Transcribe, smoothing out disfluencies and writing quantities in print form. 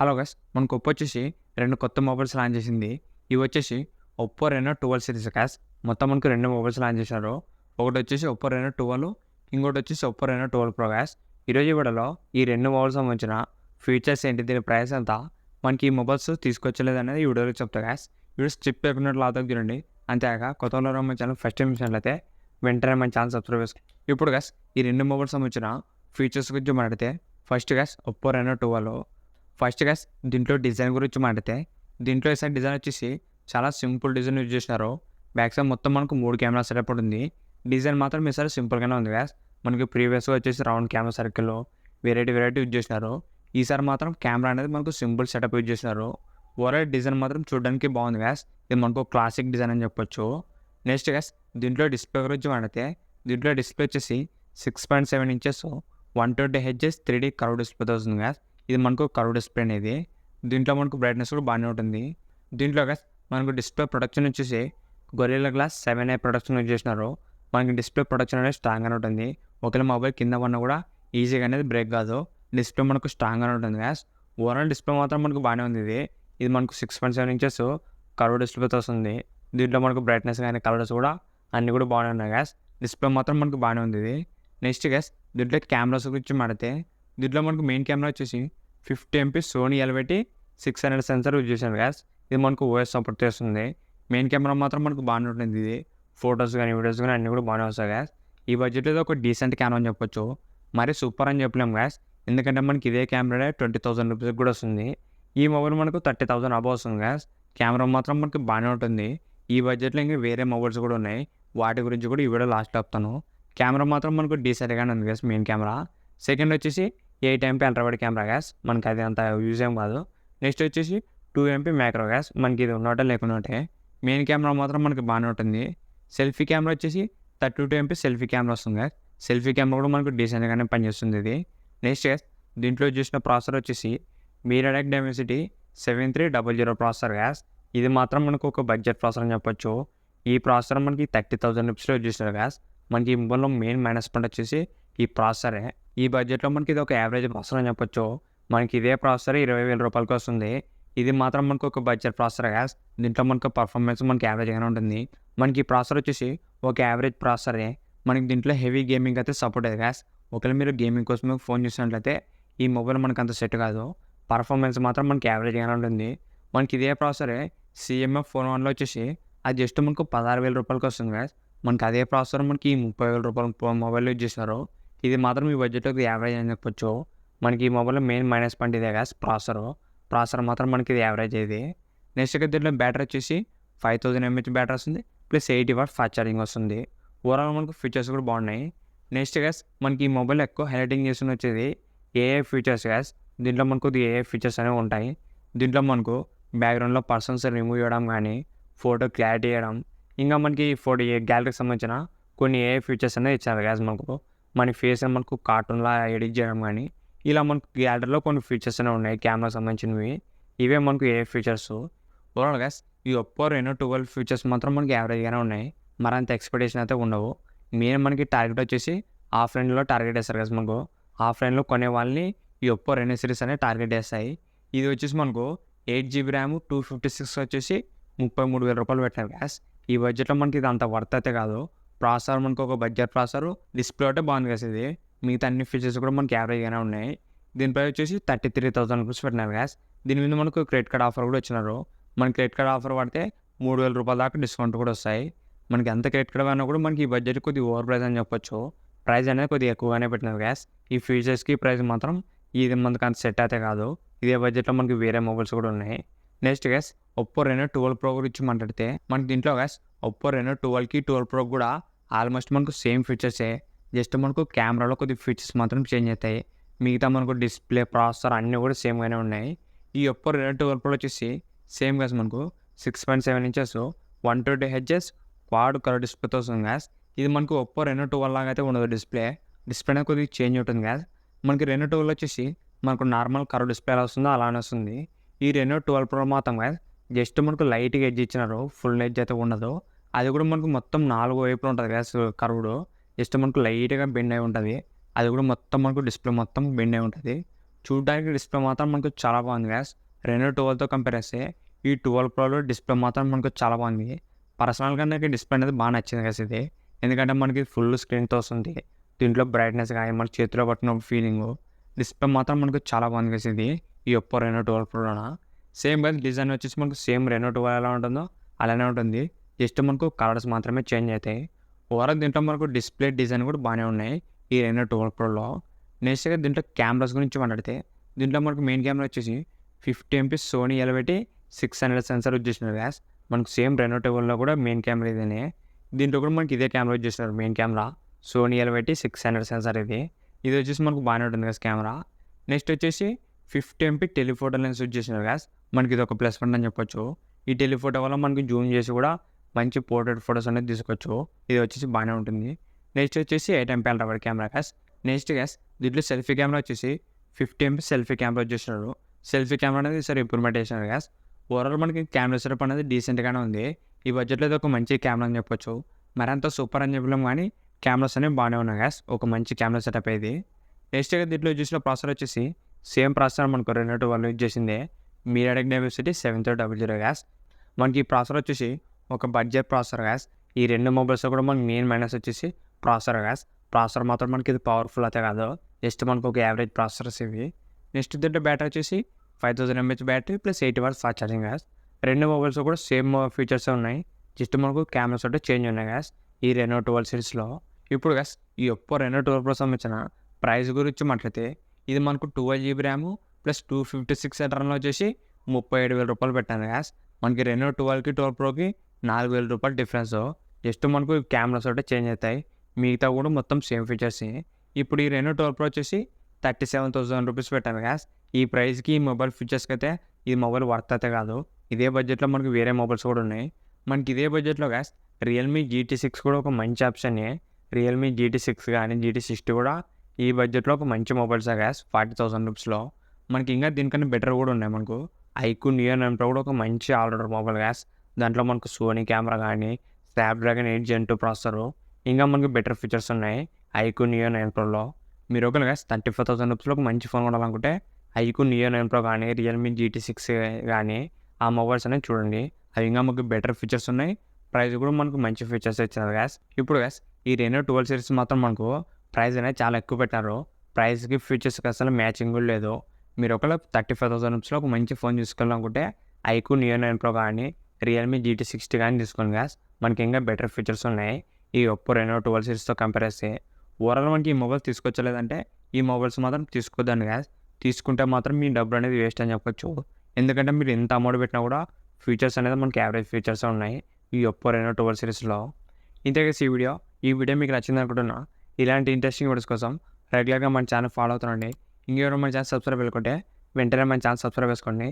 Hello guys, మనకు Oppo వచ్చేసి 2 కొత్త మొబైల్స్ లాంచ్ చేసింది. ఇవి వచ్చేసి ఒప్పో రెనో 12 సిరీస్ గైస్. మొత్తం మనకు 2 మొబైల్స్ లాంచ్ చేశారు. ఒకటి వచ్చేసి ఒప్పో రెనో 12, ఇంకోటి వచ్చేసి ఒప్పో రెనో 12 ప్రో గైస్. ఈరోజు ఈ వీడియోలో ఈ 2 మొబైల్స్ సంబంధించిన ఫీచర్స్ ఏంటి, దీని ప్రైస్ ఎంత, మనకి ఈ మొబైల్స్ తీసుకొచ్చలేదు అనేది ఈ వీడియోలో చెప్తా గైస్. వీడియో స్కిప్ చేయకుండా లాగా చూడండి. అంతేకాక కొత్త వాళ్ళు మన ఛానల్ ఫస్ట్ టైం చూసినట్లయితే వెంటనే మన ఛానల్ సబ్స్క్రైబ్ చేసుకోండి. ఇప్పుడు గైస్ ఈ 2 మొబైల్స్ సంబంధించిన ఫీచర్స్ గురించి మాట్లాడితే first guys Oppo Reno 12. First guys దీంట్లో డిజైన్ గురించి మాట్లాడితే దీంట్లో ఈసారి డిజైన్ వచ్చేసి చాలా సింపుల్ డిజైన్ యూజ్ చేసినారు. బ్యాక్ సైడ్ మొత్తం మనకు 3 కెమెరా సెటప్ ఉంది. డిజైన్ మాత్రం ఈసారి సింపుల్గానే ఉంది గైస్. మనకి ప్రీవియస్గా వచ్చేసి రౌండ్ కెమెరా సర్కిల్లో వెరైటీ యూజ్ చేసినారు. ఈసారి మాత్రం కెమెరా అనేది మనకు సింపుల్ సెటప్ యూజ్ చేసినారు. ఓవరాల్ డిజైన్ మాత్రం చూడడానికి బాగుంది గైస్. ఇది మనకు క్లాసిక్ డిజైన్ అని చెప్పొచ్చు. నెక్స్ట్ గైస్ దీంట్లో డిస్ప్లే గురించి మాట్లాడితే దీంట్లో డిస్ప్లే వచ్చేసి 6.7 ఇంచెస్ 120 Hz 3D కర్వ్ డిస్ప్లేతో వస్తుంది గైస్. ఇది మనకు కర్వ్ డిస్ప్లే అనేది. దీంట్లో మనకు బ్రైట్నెస్ కూడా బాగానే ఉంటుంది. దీంట్లో గైస్ మనకు డిస్ప్లే ప్రొడక్షన్ వచ్చేసి gorilla glass 7A production use చేసినారు. మనకి డిస్ప్లే ప్రొడక్షన్ అనేది స్ట్రాంగ్గానే ఉంటుంది. ఒకవేళ మొబైల్ కింద పడినా కూడా ఈజీగా అనేది బ్రేక్ కాదు. డిస్ప్లే మనకు స్ట్రాంగ్గానే ఉంటుంది గైస్. ఓవరాల్ డిస్ప్లే మాత్రం మనకు బాగానే ఉంది. ఇది మనకు 6.7 ఇంచెస్ కర్వ్ డిస్ప్లేతో వస్తుంది. దీంట్లో మనకు బ్రైట్నెస్ కానీ కలర్స్ కూడా అన్నీ కూడా బాగానే ఉన్నాయి గైస్. డిస్ప్లే మాత్రం మనకు బాగానే ఉంది. నెక్స్ట్ గైస్ దీంట్లో కెమెరాస్ గురించి మాడితే దీంట్లో మనకు మెయిన్ కెమెరా వచ్చేసి 50 MP Sony LVT 600 sensor use చేశాను గ్యాస్. ఇది మనకు OS సపోర్ట్ చేస్తుంది. మెయిన్ కెమెరా మాత్రం మనకు బాగానే ఉంటుంది. ఇది ఫొటోస్ కానీ వీడియోస్ కానీ అన్నీ కూడా బాగానే వస్తాయి గ్యాస్. ఈ బడ్జెట్లో ఒక డీసెంట్ కెమెరా అని చెప్పొచ్చు. మరి సూపర్ అని చెప్పలేము గ్యాస్, ఎందుకంటే మనకి ఇదే కెమెరా 20,000 రూపీస్కి కూడా వస్తుంది. ఈ మొబైల్ మనకు 30,000 అబవ్ వస్తుంది గ్యాస్. కెమెరా మాత్రం మనకి బాగానే ఉంటుంది. ఈ బడ్జెట్లో ఇంకా వేరే మొబైల్స్ కూడా ఉన్నాయి, వాటి గురించి కూడా ఈ వీడియో లాస్ట్ చెప్తాను. కెమెరా మాత్రం మనకు డీసెంట్గానే ఉంది గ్యాస్ మెయిన్ కెమెరా. సెకండ్ వచ్చేసి 8 MP అల్ట్రావైడ్ కెమెరా గ్యాస్. మనకి అది అంత యూజ్ ఏం కాదు. నెక్స్ట్ వచ్చేసి 2 MP మ్యాక్రో గ్యాస్. మనకి ఇది ఉన్నట్టే లేకున్నట్టే. మెయిన్ కెమెరా మాత్రం మనకి బాగానే ఉంటుంది. సెల్ఫీ కెమెరా వచ్చేసి 32 MP సెల్ఫీ కెమెరా వస్తుంది గ్యాస్. సెల్ఫీ కెమెరా కూడా మనకు డీసెంట్గానే పనిచేస్తుంది ఇది. నెక్స్ట్ గ్యాస్ దీంట్లో చూసిన ప్రాసెసర్ వచ్చేసి మీడియాటెక్ డైమెన్సిటీ 7300 ప్రాసెసర్ గ్యాస్. ఇది మాత్రం మనకు ఒక బడ్జెట్ ప్రాసెసర్ అని చెప్పొచ్చు. ఈ ప్రాసెసర్ మనకి 30,000 రూపీస్లో యూజ్ చేస్తారు గ్యాస్. మనకి ఈ మొబైల్లో మెయిన్ మైనస్ పాయింట్ వచ్చేసి ఈ ప్రాసెసరే. ఈ బడ్జెట్లో మనకి ఇది ఒక యావరేజ్ ప్రాసెసర్ అని చెప్పొచ్చు. మనకి ఇదే ప్రాసెసర్ 20,000 రూపాయలకి వస్తుంది. ఇది మాత్రం మనకు ఒక బడ్జెట్ ప్రాసెసర్ గ్యాస్. దీంట్లో మనకు పర్ఫార్మెన్స్ మనకి యావరేజ్గానే ఉంటుంది. మనకి ఈ ప్రాసెసర్ వచ్చేసి ఒక యావరేజ్ ప్రాసెసరే. మనకి దీంట్లో హెవీ గేమింగ్ అయితే సపోర్ట్ అయ్యేది గ్యాస్. ఒకవేళ మీరు గేమింగ్ కోసం ఫోన్ చూసినట్లయితే ఈ మొబైల్ మనకు అంత సెట్ కాదు. పర్ఫార్మెన్స్ మాత్రం మనకి యావరేజ్గానే ఉంటుంది. మనకి ఇదే ప్రాసెసరే CMF 401లో వచ్చేసి అది జస్ట్ మనకు 16,000 రూపాయలకి వస్తుంది గ్యాస్. మనకి అదే ప్రాసెసర్ మనకి 30,000 రూపాయల మొబైల్ యూజ్ చేస్తున్నారు. ఇది మాత్రం ఈ బడ్జెట్లో యావరేజ్ అని చెప్పొచ్చు. మనకి ఈ మొబైల్లో మెయిన్ మైనస్ పాయింట్ ఇదే గ్యాస్, ప్రాసెసర్ మాత్రం మనకి ఇది యావరేజ్ ఇది. నెక్స్ట్ దీంట్లో బ్యాటరీ వచ్చేసి 5000 mAh బ్యాటరీ వస్తుంది, ప్లస్ 80 వాట్ ఫాస్ట్ ఛార్జింగ్ వస్తుంది. ఓవరాల్ మనకు ఫీచర్స్ కూడా బాగున్నాయి. నెక్స్ట్ గ్యాస్ మనకి ఈ మొబైల్ ఎక్కువ హైలైటింగ్ చేస్తున్న వచ్చేది AI ఫీచర్స్ గ్యాస్. దీంట్లో మనకు AI ఫీచర్స్ అనేవి ఉంటాయి. దీంట్లో మనకు బ్యాక్గ్రౌండ్లో పర్సన్స్ రిమూవ్ చేయడం కానీ, ఫోటో క్లారిటీ చేయడం, ఇంకా మనకి ఫోటో గ్యాలరీకి సంబంధించిన కొన్ని AI ఫీచర్స్ అనేది ఇచ్చారు గ్యాస్. మనకు మన ఫేస్ మనకు కార్టూన్లా ఎడిట్ చేయడం కానీ, ఇలా మనకు గ్యాలరీలో కొన్ని ఫీచర్స్ అనేవి ఉన్నాయి కెమెరాకి సంబంధించినవి. ఇవే మనకు AI ఫీచర్స్. ఓవరాల్ గ్యాస్ ఈ ఒప్పో రెనో 12 ఫీచర్స్ మాత్రం మనకి యావరేజ్గానే ఉన్నాయి. మరి అంత ఎక్స్పెక్టేషన్ అయితే ఉండవు. మెయిన్ మనకి టార్గెట్ వచ్చేసి ఆఫ్లైన్లో టార్గెట్ చేస్తారు గ్యాస్. మనకు ఆఫ్లైన్లో కొనే వాళ్ళని ఈ ఒప్పో రెనో సిరీస్ అనేది టార్గెట్ చేస్తాయి. ఇది వచ్చేసి మనకు 8GB ర్యామ్ 256 వచ్చేసి 33,000 రూపాయలు పెట్టినారు గ్యాస్. ఈ బడ్జెట్లో మనకి ఇది అంత వర్త్ అయితే కాదు. ప్రాసెసర్ మనకు ఒక బడ్జెట్ ప్రాసెసర్, డిస్ప్లే అయితే బాగుంది గ్యాస్. ఇది మిగతా అన్ని ఫీచర్స్ కూడా మనకి యావరేజ్గానే ఉన్నాయి. దీనిపై వచ్చేసి 33,000 రూపీస్ పెట్టినారు గ్యాస్. దీని మీద మనకు క్రెడిట్ కార్డ్ ఆఫర్ కూడా వచ్చినారు. మన క్రెడిట్ కార్డ్ ఆఫర్ పడితే 3,000 రూపాయల దాకా డిస్కౌంట్ కూడా వస్తాయి. మనకి ఎంత క్రెడిట్ కార్డ్ అయినా కూడా మనకి ఈ బడ్జెట్ కొద్దిగా ఓవర్ ప్రైస్ అని చెప్పొచ్చు. ప్రైస్ అనేది కొద్దిగా ఎక్కువగానే పెట్టినారు గ్యాస్. ఈ ఫీచర్స్కి ప్రైస్ మాత్రం ఇది మనకు అంత సెట్ అయితే కాదు. ఇదే బడ్జెట్లో మనకి వేరే మొబైల్స్ కూడా ఉన్నాయి. Next gas Oppo Reno 12 pro గురించి మాట్లాడితే మనకి దీంట్లో గ్యాస్ ఒప్పో రెనో 12కి 12 ప్రో కూడా ఆల్మోస్ట్ మనకు సేమ్ ఫీచర్సే. జస్ట్ మనకు కెమెరాలో కొద్ది ఫీచర్స్ మాత్రం చేంజ్ అవుతాయి. మిగతా మనకు డిస్ప్లే, ప్రాసెసర్ అన్నీ కూడా సేమ్గానే ఉన్నాయి. ఈ ఒప్పో రెనో 12 ప్రో వచ్చేసి సేమ్ గ్యాస్ మనకు 6.7 ఇంచెస్ 120 Hz క్వాడ్ కలర్ డిస్ప్లేతో వస్తుంది గ్యాస్. ఇది మనకు ఒప్పో రెనో 12 లాగా అయితే ఉండదు. డిస్ప్లే అనేది కొద్దిగా చేంజ్ ఉంటుంది గ్యాస్. మనకి రెనో 12 వచ్చేసి మనకు నార్మల్ కర్వ్ డిస్ప్లే ఎలా వస్తుందో అలానే వస్తుంది. ఈ రెనో 12 ప్రో మాత్రం గ్యాస్ జస్ట్ మనకు లైట్గా ఎడ్జ్ ఇచ్చినారు, ఫుల్ ఎడ్జ్ అయితే ఉండదు. అది కూడా మనకు మొత్తం 4 వైపులు ఉంటుంది గ్యాస్. కర్వ్డ్ జస్ట్ మనకు లైట్గా బెండ్ అయి ఉంటుంది. అది కూడా మొత్తం మనకు డిస్ప్లే మొత్తం బెండ్ అయి ఉంటుంది. చూడడానికి డిస్ప్లే మాత్రం మనకు చాలా బాగుంది గ్యాస్. రెనో 12తో కంపేర్ చేస్తే ఈ 12 ప్రోలో డిస్ప్లే మాత్రం మనకు చాలా బాగుంది. పర్సనల్గా నాకు డిస్ప్లే అనేది బాగా నచ్చింది గ్యాస్ ఇది. ఎందుకంటే మనకి ఫుల్ స్క్రీన్తో వస్తుంది. దీంట్లో బ్రైట్నెస్ కానీ మన చేతిలో పట్టినప్పుడు ఫీలింగు డిస్ప్లే మాత్రం మనకు చాలా బాగుంది గ్యాస్ ఇది. ఈ ఒప్పో రెనో 12 ప్రోలోన సేమ్ గా డిజైన్ వచ్చేసి మనకు సేమ్ రెనో 12 ఎలా ఉంటుందో అలానే ఉంటుంది. జస్ట్ మనకు కలర్స్ మాత్రమే చేంజ్ అవుతాయి. ఓవరాల్ దీంట్లో మనకు డిస్ప్లే డిజైన్ కూడా బాగానే ఉన్నాయి ఈ రెనో 12 ప్రోలో. నెక్స్ట్గా దీంట్లో కెమెరాస్ గురించి మాట్లాడితే దీంట్లో మనకు మెయిన్ కెమెరా వచ్చేసి 50 MP సోనీ ఎల్వెటీ 600 సెన్సార్ యూజ్ చేసినారు గ్యాస్. మనకు సేమ్ రెనో 12లో కూడా మెయిన్ కెమెరా ఇదేనే. దీంట్లో కూడా మనకి ఇదే కెమెరా యూజ్ చేస్తున్నారు మెయిన్ కెమెరా సోనీ ఎల్వెటీ 600 సెన్సార్ ఇది. ఇది వచ్చేసి మనకు బాగానే ఉంటుంది గ్యాస్ కెమెరా. నెక్స్ట్ వచ్చేసి 50 MP టెలిఫోటో లెన్స్ యూజ్ చేసినారు గ్యాస్. మనకి ఇది ఒక ప్లస్ పాయింట్ అని చెప్పొచ్చు. ఈ టెలిఫోటో వల్ల మనకి జూమ్ చేసి కూడా మంచి పోర్ట్రేట్ ఫొటోస్ అనేది తీసుకోవచ్చు. ఇది వచ్చేసి బాగానే ఉంటుంది. నెక్స్ట్ వచ్చేసి 8 MP ultra wide camera gas. Next gas దీంట్లో సెల్ఫీ కెమెరా వచ్చేసి 50 MP సెల్ఫీ కెమెరా యూజ్ చేస్తున్నారు. సెల్ఫీ కెమెరా అనేది సరే ఇంప్రూవ్మెంట్ చేసినారు గ్యాస్. ఓవరాల్ మనకి కెమెరా సెటప్ అనేది డీసెంట్గానే ఉంది. ఈ బడ్జెట్లో ఇది ఒక మంచి కెమెరా అని చెప్పొచ్చు. మరంత సూపర్ అని చెప్పలేము కానీ కెమెరాస్ అనేవి బాగానే ఉన్నాయి గ్యాస్. ఒక మంచి కెమెరా సెటప్ ఇది. నెక్స్ట్గా దీంట్లో చూసిన ప్రాసెసర్ వచ్చేసి సేమ్ ప్రాసెసర్ మనకు రెనో 12 యూజ్ చేసిందే మీడియాటెక్ డైమెన్సిటీ 7300 గ్యాస్. మనకి ఈ ప్రాసెసర్ వచ్చేసి ఒక బడ్జెట్ ప్రాసెసర్ గ్యాస్. ఈ రెండు మొబైల్స్లో కూడా మనకి మెయిన్ మైనస్ వచ్చేసి ప్రాసెసర్ గ్యాస్. ప్రాసెసర్ మాత్రం మనకి ఇది పవర్ఫుల్ అయితే కాదు, జస్ట్ మనకు ఒక యావరేజ్ ప్రాసెసర్స్ ఇవి. నెక్స్ట్ దీంట్లో బ్యాటరీ వచ్చేసి 5000 mAh battery plus 80 watts fast charging gas. రెండు మొబైల్స్ కూడా సేమ్ ఫీచర్స్ ఉన్నాయి, జస్ట్ మనకు కెమెరాస్ అంటే చేంజ్ ఉన్నాయి గ్యాస్ ఈ రెనో 12 సిరీస్లో. ఇప్పుడు గ్యాస్ ఈ ఒప్పో రెనో 12 ప్రో సంబంధించిన ప్రైస్ గురించి మాట్లాడితే ఇది మనకు 12 GB ర్యామ్ ప్లస్ 256 ఇంటర్నల్ వచ్చేసి 37,000 రూపాయలు పెట్టాను గ్యాస్. మనకి రెనో 12కి 12 ప్రోకి 4,000 రూపాయలు డిఫరెన్స్. జస్ట్ మనకు కెమెరాస్ ఒకటే చేంజ్ అవుతాయి, మిగతా కూడా మొత్తం సేమ్ ఫీచర్స్. ఇప్పుడు ఈ రెనో 12 ప్రో వచ్చేసి 37,000 రూపీస్ పెట్టాను గ్యాస్. ఈ ప్రైస్కి ఈ మొబైల్ ఫీచర్స్కి అయితే ఈ మొబైల్ వర్త్ అయితే కాదు. ఇదే బడ్జెట్లో మనకు వేరే మొబైల్స్ కూడా ఉన్నాయి. మనకి ఇదే బడ్జెట్లో గ్యాస్ రియల్మీ GT6 కూడా ఒక మంచి ఆప్షనే. రియల్మీ GT6 కానీ GT60 కూడా ఈ బడ్జెట్లో ఒక మంచి మొబైల్స్ గ్యాస్ 40,000 రూపీస్లో. మనకి ఇంకా దీనికన్నా బెటర్ కూడా ఉన్నాయి. మనకు ఐక్యూ నియో 9 ప్రో కూడా ఒక మంచి ఆల్రౌండర్ మొబైల్ గ్యాస్. దాంట్లో మనకు సోనీ కెమెరా కానీ స్నాప్డ్రాగన్ 8 Gen 2 ప్రాసెసరు ఇంకా మనకి బెటర్ ఫీచర్స్ ఉన్నాయి ఐక్యూ నియో 9 ప్రోలో. మీరు ఒకవేళ గ్యాస్ 35,000 రూపీస్లో ఒక మంచి ఫోన్ కొనాలనుకుంటే ఐక్యూ నియో 9 ప్రో కానీ రియల్మీ GT6 కానీ ఆ మొబైల్స్ అనేది చూడండి. అవి ఇంకా మనకు బెటర్ ఫీచర్స్ ఉన్నాయి, ప్రైస్ కూడా మనకు మంచి ఫీచర్స్ ఇచ్చినారు గ్యాస్. ఇప్పుడు గ్యాస్ ఈ రెనో 12 సిరీస్ మాత్రం మనకు ప్రైస్ అనేది చాలా ఎక్కువ పెట్టారు. ప్రైస్కి ఫీచర్స్కి అసలు మ్యాచింగ్ కూడా లేదు. మీరు ఒకవేళ 35,000 రూపీస్లో ఒక మంచి ఫోన్ తీసుకోవాలనుకుంటే ఐక్యూ నియో 9 ప్రో కానీ రియల్మీ GT60 కానీ తీసుకోండి గ్యాస్. మనకి ఇంకా బెటర్ ఫీచర్స్ ఉన్నాయి ఈ ఒప్పో రెనో 12 సిరీస్తో కంపేర్ చేస్తే. ఓవరాల్ మనకి ఈ మొబైల్ తీసుకొచ్చలేదంటే ఈ మొబైల్స్ మాత్రం తీసుకోద్దండి గ్యాస్. తీసుకుంటే మాత్రం మీ డబ్బులు అనేది వేస్ట్ అని చెప్పొచ్చు. ఎందుకంటే మీరు ఎంత అమౌంట్ పెట్టినా కూడా ఫీచర్స్ అనేది మనకి యావరేజ్ ఫీచర్స్ ఉన్నాయి ఈ ఒప్పో రెనో 12 సిరీస్లో. ఇంతే ఈ వీడియో మీకు నచ్చింది అనుకుంటున్నా. ఇలాంటి ఇంట్రెస్టింగ్ వీడియోస్ కోసం రెగ్యులర్గా మన ఛానల్ ఫాలో అవుతానండి. ఇంకెవరైనా మన ఛానల్ సబ్స్క్రైబ్ చేసుకుంటే వెంటనే మన ఛానల్ సబ్స్క్రైబ్ చేసుకోండి.